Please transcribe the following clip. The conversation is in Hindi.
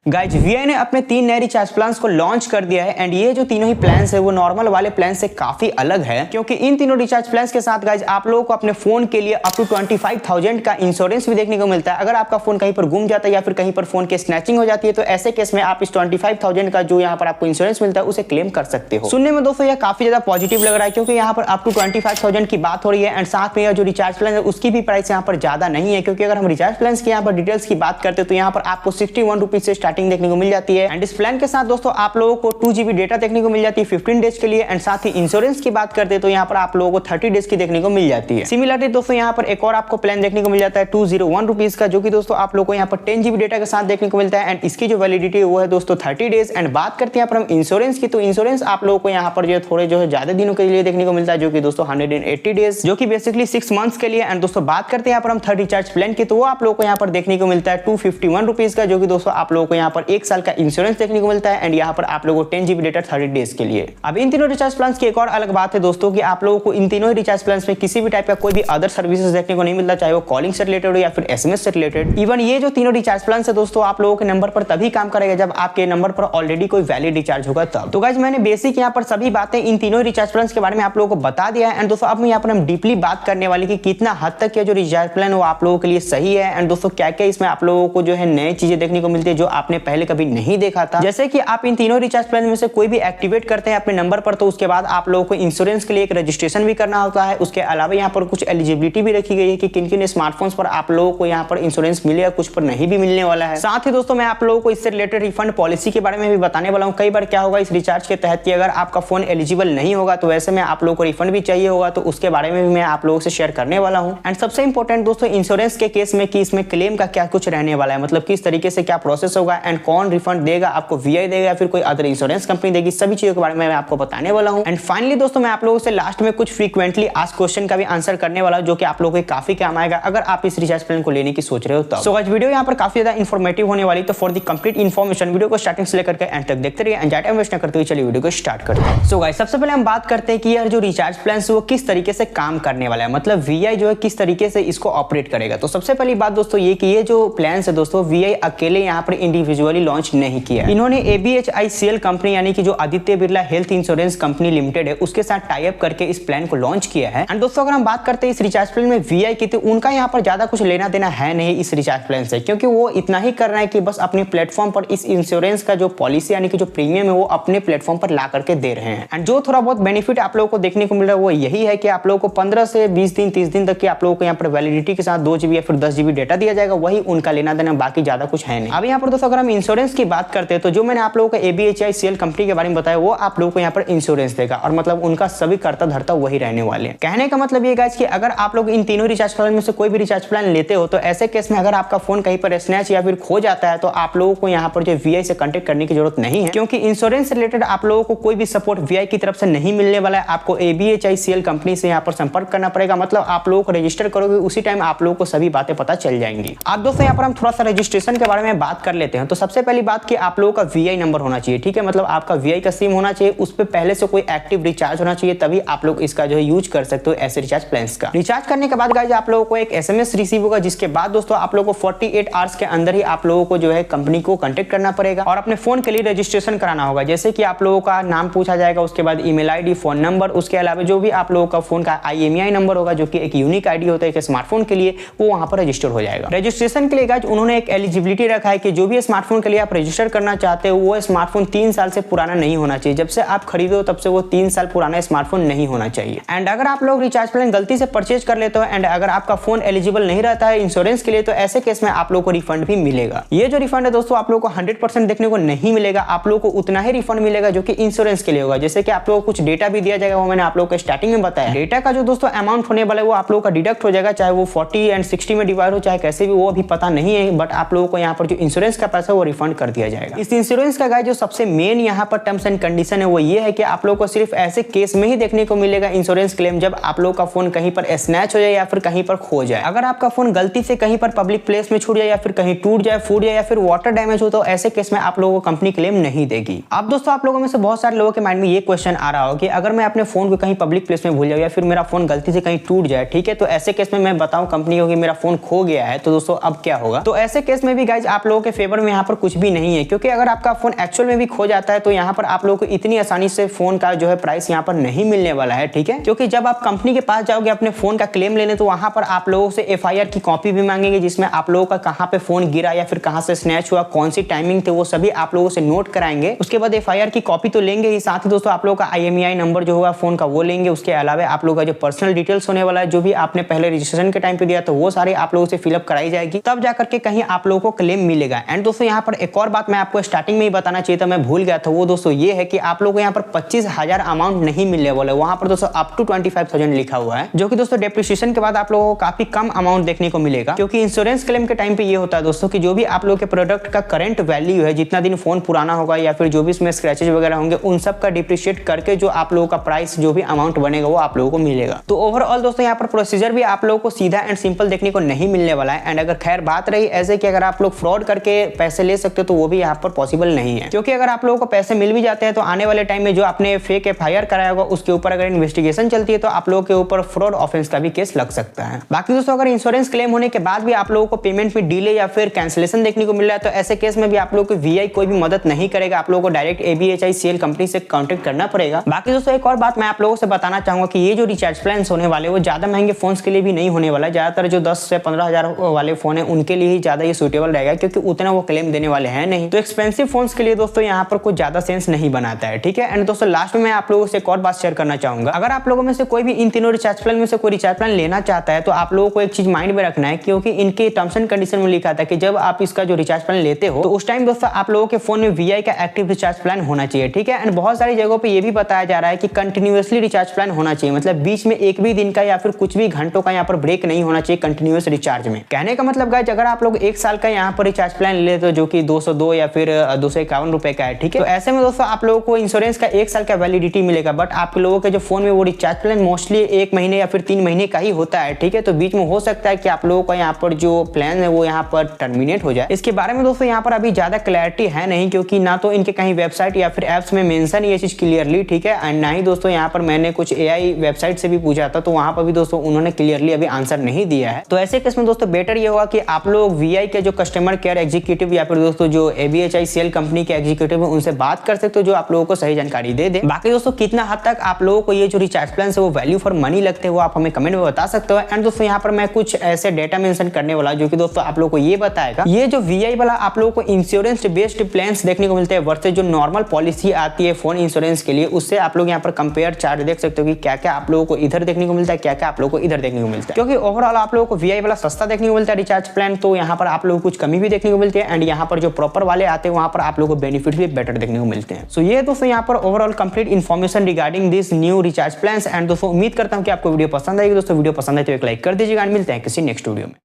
गाइज वीआई ने अपने 3 नए रिचार्ज प्लान्स को लॉन्च कर दिया है एंड ये जो तीनों ही प्लान्स है वो नॉर्मल वाले प्लान से काफी अलग है, क्योंकि इन तीनों रिचार्ज प्लान्स के साथ गाइज आप लोगों को अपने फोन के लिए अप टू 25,000 का इंश्योरेंस भी देखने को मिलता है। अगर आपका फोन कहीं पर गुम जाता है या फिर कहीं पर फोन की स्नैचिंग हो जाती है तो ऐसे केस में आप इस 25,000 का जो यहाँ पर आपको इंश्योरेंस मिलता है उसे क्लेम कर सकते हो। सुनने में दोस्तों यह काफी ज्यादा पॉजिटिव लग रहा है, क्योंकि यहाँ पर अप टू 25,000 की बात हो रही है एंड साथ में जो रिचार्ज प्लान है उसकी भी प्राइस यहाँ पर ज्यादा नहीं है, क्योंकि अगर हम रिचार्ज प्लान की यहाँ पर डिटेल्स की बात करते हैं तो यहाँ पर आपको 61 रुपीज से स्टार्टिंग देखने को मिल जाती है। एंड इस प्लान के साथ दोस्तों आप लोगों को 2 GB डेटा देखने को मिल जाती है 15 डेज के लिए। एंड साथ ही इंश्योरेंस की बात करते हैं तो यहाँ पर आप लोगों को 30 डेज की देखने को मिल जाती है। सिमिलरली दोस्तों यहाँ पर एक और आपको प्लान देखने को मिल जाता है 201 रुपीज का, जो कि दोस्तों आप लोगों को यहाँ पर 10 GB डेटा के साथ देखने को मिलता है एंड इसकी जो वैलिडिटी है वो है दोस्तों 30 डेज। एंड बात करते हैं हम इंश्योरेंस की, तो इंश्योरेंस आप लोगों को यहाँ पर जो थोड़े जो है ज्यादा दिनों के लिए देखने को मिलता है, जो कि दोस्तों 180 डेज, जो कि बेसिकली 6 मंथ्स के लिए। एंड दोस्तों बात करते हैं यहाँ पर हम थर्ड रिचार्ज प्लान की, तो वो आप लोगों को यहाँ पर देखने को मिलता है 251 रुपीज का, जो कि दोस्तों आप लोगों को यहाँ पर 1 साल का इंश्योरेंस देखने को मिलता है एंड यहाँ पर आप लोगों को 10 GB डेटा 30 डेज के लिए। अब इन तीनों रिचार्ज प्लान्स की एक और अलग बात है दोस्तों कि आप लोगों को इन तीनों रिचार्ज प्लान्स में किसी भी टाइप का कोई भी अदर सर्विसेज देखने को नहीं मिलता, चाहे वो कॉलिंग से रिलेटेड हो या फिर SMS से रिलेटेड। इवन ये जो तीनों रिचार्ज प्लान्स है दोस्तों आप लोगों के नंबर पर तभी काम करेगा जब आपके नंबर पर ऑलरेडी कोई वैलिड रिचार्ज होगा तब। तो गाइस मैंने बेसिक यहाँ पर सभी बातें इन तीनों रिचार्ज प्लान्स के बारे में आप लोगों को बता दिया है। एंड दोस्तों अब यहाँ पर हम डीपली बात करने वाले कि कितना हद तक ये जो रिचार्ज प्लान वो आप लोगों के लिए सही है एंड दोस्तों क्या क्या इसमें आप लोगों को जो है नई चीजें देखने को मिलती है जो आपने पहले कभी नहीं देखा था। जैसे कि आप इन तीनों रिचार्ज प्लान में से कोई भी एक्टिवेट करते हैं अपने नंबर पर तो उसके बाद आप लोगों को इंश्योरेंस के लिए एक रजिस्ट्रेशन भी करना होता है। उसके अलावा यहाँ पर कुछ एलिजिबिलिटी भी रखी गई है कि किन किन स्मार्टफोन्स पर आप लोगों को यहाँ पर इंश्योरेंस मिलेगा, कुछ पर नहीं भी मिलने वाला है। साथ ही दोस्तों मैं आप लोगों को इससे रिलेटेड रिफंड पॉलिसी के बारे में भी बताने वाला हूँ। कई बार क्या होगा इस रिचार्ज के तहत कि अगर आपका फोन एलिजिबल नहीं होगा तो वैसे में आप लोगों को रिफंड भी चाहिए होगा, तो उसके बारे में भी मैं आप लोगों से शेयर करने वाला हूँ। एंड सबसे इंपॉर्टेंट दोस्तों इंश्योरेंस के केस में कि इसमें क्लेम का क्या कुछ रहने वाला है, मतलब किस तरीके से क्या प्रोसेस होगा एंड कौन रिफंड देगा, आपको वीआई देगा या फिर कोई अदर इंश्योरेंस कंपनी देगी, सभी चीजों के बारे में मैं आपको बताने वाला हूं। एंड फाइनली दोस्तों मैं आप लोगों से लास्ट में कुछ फ्रीक्वेंटली आस्क्ड क्वेश्चन का भी आंसर करने वाला हूं, जो कि आप लोगों को काफी काम आएगा अगर आप इस रिचार्ज प्लान को लेने की सोच रहे हो तब। सो गाइस वीडियो यहां पर काफी ज्यादा इंफॉर्मेटिव होने वाली, तो for the complete information video को स्टार्टिंग से लेकर के एंड तक देखते रहिए एंड टाइम वेस्ट न करते हुए चलिए वीडियो को स्टार्ट करते हैं। सो गाइस सबसे पहले हम बात करते हैं कि यार जो रिचार्ज प्लान वो किस तरीके से काम करने वाला है, मतलब वीआई जो है किस तरीके से इसको ऑपरेट करेगा। तो सबसे पहली बात दोस्तों ये कि ये जो प्लान है दोस्तों वीआई अकेले यहाँ पर इंडिविजुअली लॉन्च नहीं किया है। इन्होंने ABHICL कंपनी यानी कि जो Aditya Birla health insurance company limited है उसके साथ टाई अप करके इस प्लान को लॉन्च किया है। एंड दोस्तों अगर हम बात करते हैं इस रिचार्ज प्लान में वीआई की, तो उनका यहाँ पर ज्यादा कुछ लेना देना है नहीं इस रिचार्ज प्लान से, क्योंकि वो इतना ही कर रहे हैं कि बस अपने प्लेटफॉर्म पर इस इंश्योरेंस का जो पॉलिसी यानी कि जो प्रीमियम है वो अपने प्लेटफॉर्म पर ला करके दे रहे हैं। एंड जो थोड़ा बहुत बेनिफिट आप लोगों को देखने को मिल रहा है वो यही है कि आप लोगों को 15 से 20 दिन 30 दिन तक की आप लोगों को यहाँ पर वैलिडिटी के साथ 2 GB या फिर 10 GB डेटा दिया जाएगा, वही उनका लेना देना, बाकी ज्यादा कुछ है नहीं। अब यहाँ पर दोस्तों अगर हम इंश्योरेंस की बात करते हैं तो जो मैंने आप लोगों को ABHICL कंपनी के बारे में बताया वो आप लोगों को यहाँ पर इंश्योरेंस देगा और मतलब उनका सभी करता धरता वही रहने वाले हैं। कहने का मतलब ये गाइस कि अगर आप लोग इन तीनों रिचार्ज प्लान में से कोई भी रिचार्ज प्लान लेते हो तो ऐसे केस में अगर आपका फोन कहीं पर स्नैच या फिर खो जाता है तो आप लोगों को यहाँ पर जो वीआई से कांटेक्ट करने की जरूरत नहीं है, क्योंकि इंश्योरेंस से रिलेटेड आप लोगों को कोई भी सपोर्ट वीआई की तरफ से नहीं मिलने वाला है। आपको ABHICL कंपनी से यहाँ पर संपर्क करना पड़ेगा, मतलब आप लोगों को रजिस्टर करोगे उसी टाइम आप लोगों को सभी बातें पता चल जाएंगी। अब दोस्तों यहाँ पर हम थोड़ा सा रजिस्ट्रेशन के बारे में बात कर लेते हैं। तो सबसे पहली बात कि आप लोगों का वीआई नंबर होना चाहिए, ठीक है, मतलब आपका वीआई का सिम होना चाहिए, उस पर पहले से कोई एक्टिव रिचार्ज होना चाहिए, तभी आप लोग इसका जो है यूज कर सकते हो ऐसे रिचार्ज प्लान्स का। रिचार्ज करने के बाद गाइस आप लोगों को एक SMS रिसीव होगा, जिसके बाद दोस्तों आप लोगों को 48 आवर्स के अंदर ही आप लोगों को जो है कंपनी को कांटेक्ट करना पड़ेगा और अपने फोन के लिए रजिस्ट्रेशन कराना होगा। जैसे कि आप लोगों का नाम पूछा जाएगा, उसके बाद ईमेल आईडी, फोन नंबर, उसके अलावा जो भी आप लोगों का फोन का IMEI नंबर होगा जो कि एक यूनिक आईडी होता है एक स्मार्टफोन के लिए, वो वहां पर रजिस्टर हो जाएगा। रजिस्ट्रेशन के लिए गाइस उन्होंने एक एलिजिबिलिटी रखा है कि जो भी स्मार्टफोन के लिए आप रजिस्टर करना चाहते हो वो स्मार्टफोन 3 साल से पुराना नहीं होना चाहिए। जब से आप खरीदो तब से वो 3 साल पुराना स्मार्टफोन नहीं होना चाहिए। एंड अगर आप लोग रिचार्ज प्लान गलती से परचेज कर लेते हो एंड अगर आपका फोन एलिजिबल नहीं रहता है इंश्योरेंस के लिए, तो ऐसे केस में आप लोगों को रिफंड भी मिलेगा। ये जो रिफंड है दोस्तों आप लोगों को 100% देखने को नहीं मिलेगा, आप लोगों को उतना ही रिफंड मिलेगा जो कि इंश्योरेंस के लिए होगा। जैसे कि आप लोगों को कुछ डेटा भी दिया जाएगा, वो मैंने आप लोगों को स्टार्टिंग में बताया। डेटा का जो दोस्तों अमाउंट होने वाला है वो आप लोगों का डिडक्ट हो जाएगा, चाहे वो 40 एंड 60 में डिवाइड हो, चाहे कैसे भी, वो अभी पता नहीं है, बट आप लोगों को यहाँ पर जो इंश्योरेंस का पैसा वो रिफंड कर दिया जाएगा। इस इंश्योरेंस का गाइस जो सबसे मेन यहाँ पर टर्म्स एंड कंडीशन है वो ये है कि आप लोगों को सिर्फ ऐसे केस में ही देखने को मिलेगा इंश्योरेंस क्लेम जब आप लोगों का फोन कहीं पर स्नैच हो जाए या फिर कहीं पर खो जाए। अगर आपका फोन गलती से कहीं पर पब्लिक प्लेस में छूट जाए या फिर कहीं टूट जाए, फूट जाए या फिर वाटर डैमेज हो, तो ऐसे केस में आप लोगों को कंपनी क्लेम नहीं देगी। अब दोस्तों आप लोगों में से बहुत सारे लोगों के माइंड में ये क्वेश्चन आ रहा हो कि अगर मैं अपने फोन को कहीं पब्लिक प्लेस में भूल जाऊं या फिर मेरा फोन गलती से कहीं टूट जाए, ठीक है, तो ऐसे केस में मैं बताऊं कंपनी को कि मेरा फोन खो गया है, तो दोस्तों अब क्या होगा। तो ऐसे केस में भी गाइज आप लोगों के फेवर में यहाँ पर कुछ भी नहीं है, क्योंकि अगर आपका फोन एक्चुअल में भी खो जाता है तो यहाँ पर आप लोगों को इतनी आसानी से फोन का जो है प्राइस यहाँ पर नहीं मिलने वाला है, ठीक है। क्योंकि जब आप कंपनी के पास जाओगे अपने फोन का क्लेम लेने तो वहां पर आप लोगों से FIR की कॉपी भी मांगेंगे, जिसमें आप लोगों का कहां पे फोन गिरा या फिर कहां से स्नैच हुआ, कौन सी टाइमिंग थे, वो सभी आप लोगों से नोट कराएंगे। उसके बाद FIR की कॉपी तो लेंगे ही, साथ ही दोस्तों आप लोगों का IMEI नंबर जो होगा फोन का वो लेंगे। उसके अलावा आप लोगों का जो पर्सनल डिटेल्स होने वाला है, जो भी आपने पहले रजिस्ट्रेशन के टाइम पे दिया तो वो सारे आप लोगों से फिलअप कराई जाएगी, तब जाकर के कहीं आप लोगों को क्लेम मिलेगा। एंड दोस्तों यहाँ पर एक और बात मैं आपको स्टार्टिंग में ही बताना चाहिए था, मैं भूल गया था, वो दोस्तों ये है कि आप लोगों को यहाँ पर 25,000 अमाउंट नहीं मिलने वाला है, वहां पर दोस्तों अप टू 25,000 लिखा हुआ है, जो कि दोस्तों डेप्रिसिएशन के बाद आप लोगों को काफी कम अमाउंट देखने को मिलेगा। क्योंकि इंश्योरेंस क्लेम के टाइम पे ये होता है दोस्तों कि जो भी आप लोगों के प्रोडक्ट का करंट वैल्यू है, जितना दिन फोन पुराना होगा या फिर जो भी इसमें स्क्रैचेज वगैरह होंगे, उन सब का डिप्रिशिएट करके जो आप लोगों का प्राइस जो भी अमाउंट बनेगा वो आप लोगों को मिलेगा। तो ओवरऑल दोस्तों यहाँ पर प्रोसीजर भी आप लोगों को सीधा एंड सिंपल देखने को नहीं मिलने वाला है। एंड अगर खैर बात रही ऐसे कि अगर आप लोग फ्रॉड करके पैसे ले सकते हो तो वो भी यहाँ पर पॉसिबल नहीं है, क्योंकि अगर आप लोगों को पैसे मिल भी जाते हैं तो आने वाले टाइम में जो आपने फेक FIR कराया होगा उसके ऊपर अगर इन्वेस्टिगेशन चलती है तो आप लोगों के ऊपर फ्रॉड ऑफेंस का भी केस लग सकता है। बाकी दोस्तों अगर इंश्योरेंस क्लेम होने के बाद भी आप लोगों को पेमेंट में डिले या फिर कैंसिलेशन देखने को मिल रहा है तो ऐसे केस में भी आप लोगों को VI कोई भी मदद नहीं करेगा, आप लोगों को डायरेक्ट ABHICL कंपनी से कांटेक्ट करना पड़ेगा। बाकी दोस्तों एक और बात मैं आप लोगों से बताना चाहूंगा कि ये जो रिचार्ज प्लान होने वाले वो ज्यादा महंगे फोन के लिए भी नहीं होने वाला है। ज्यादातर जो 10 से 15,000 वाले फोन है उनके लिए ही ज्यादा ये सूटेबल रहेगा, क्योंकि उतना वो क्लेम देने वाले हैं नहीं। तो एक्सपेंसिव फोन के लिए दोस्तों यहाँ पर कुछ ज्यादा सेंस नहीं बनाता है, ठीक है। एंड दोस्तों लास्ट में मैं आप लोगों से एक और बात शेयर करना चाहूंगा, अगर आप लोगों में से कोई भी इन तीनों रिचार्ज प्लान में से कोई रिचार्ज प्लान लेना चाहता है तो आप लोगों को एक चीज माइंड में रखना है, क्योंकि इनके टर्म्स एंड कंडीशन में लिखा था कि जब आप इसका जो रिचार्ज प्लान लेते हो तो उस टाइम दोस्तों आप लोगों के फोन में VI का एक्टिव रिचार्ज प्लान होना चाहिए, ठीक है। एंड बहुत सारी जगहों पे ये भी बताया जा रहा है कि कंटिन्यूअसली रिचार्ज प्लान होना चाहिए, मतलब बीच में एक भी दिन का या फिर कुछ भी घंटों का यहाँ पर ब्रेक नहीं होना चाहिए कंटिन्यूअस रिचार्ज में। कहने का मतलब गाइस अगर आप लोग 1 साल का यहाँ पर रिचार्ज प्लान ले तो जो कि 202 या फिर 251 रुपए का है, ठीक है। तो ऐसे में दोस्तों आप लोगों को इंश्योरेंस का 1 साल का वैलिडिटी मिलेगा, बट आप लोगों के जो फोन में वो रिचार्ज प्लान मोस्टली 1 महीने या फिर 3 महीने का ही होता है, ठीक है। तो बीच में हो सकता है कि आप लोगों का यहाँ पर जो प्लान है वो यहाँ पर टर्मिनेट हो जाए। इसके बारे में दोस्तों यहाँ पर अभी ज्यादा क्लैरिटी है नहीं, क्योंकि ना तो इनके कहीं वेबसाइट या फिर एप्स में मेंशन ये चीज क्लियरली, ठीक है। एंड ना ही दोस्तों यहाँ पर मैंने कुछ AI वेबसाइट से भी पूछा था तो वहां पर भी दोस्तों उन्होंने क्लियरली अभी आंसर नहीं दिया है। तो ऐसे केस में दोस्तों बेटर ये होगा कि आप लोग VI के जो कस्टमर केयर एग्जीक्यूटिव या फिर दोस्तों जो ABHICL कंपनी के एग्जीक्यूटिव है उनसे बात कर सकते हो, जो आप लोगों को सही जानकारी दे दे। बाकी दोस्तों कितना हद तक आप लोगों को ये जो रिचार्ज प्लान है वो वैल्यू फॉर मनी लगते हैं वो आप हमें कमेंट में बता सकते हो। एंड दोस्तों यहाँ पर मैं कुछ ऐसे डेटा मेंशन करने वाला जो कि दोस्तों आप लोगों को ये बताएगा ये जो VI वाला आप लोगों को इंश्योरेंस बेस्ड प्लान्स देखने को मिलते हैं वर्सेस जो नॉर्मल पॉलिसी आती है फोन इंश्योरेंस के लिए, उससे आप लोग यहाँ पर कंपेयर चार्ट देख सकते हो कि क्या क्या आप लोगों को इधर देखने को मिलता है, क्या क्या आप लोगों को इधर देखने को मिलता है। क्योंकि ओवरऑल आप लोगों को VI वाला सस्ता देखने को मिलता है रिचार्ज प्लान, तो यहाँ पर आप लोगों को कुछ कमी भी देखने को मिलती है। एंड यहाँ पर जो प्रॉपर वाले आते हैं वहां पर आप लोगों को बेनिफिट भी बेटर देखने को मिलते हैं। सो ये दोस्तों यहाँ पर overall complete information regarding this new recharge plan. And दोस्तों उम्मीद करता हूँ कि आपको वीडियो पसंद आएगी। दोस्तों वीडियो पसंद आए तो एक लाइक कर दीजिएगा। मिलते हैं किसी नेक्स्ट वीडियो में।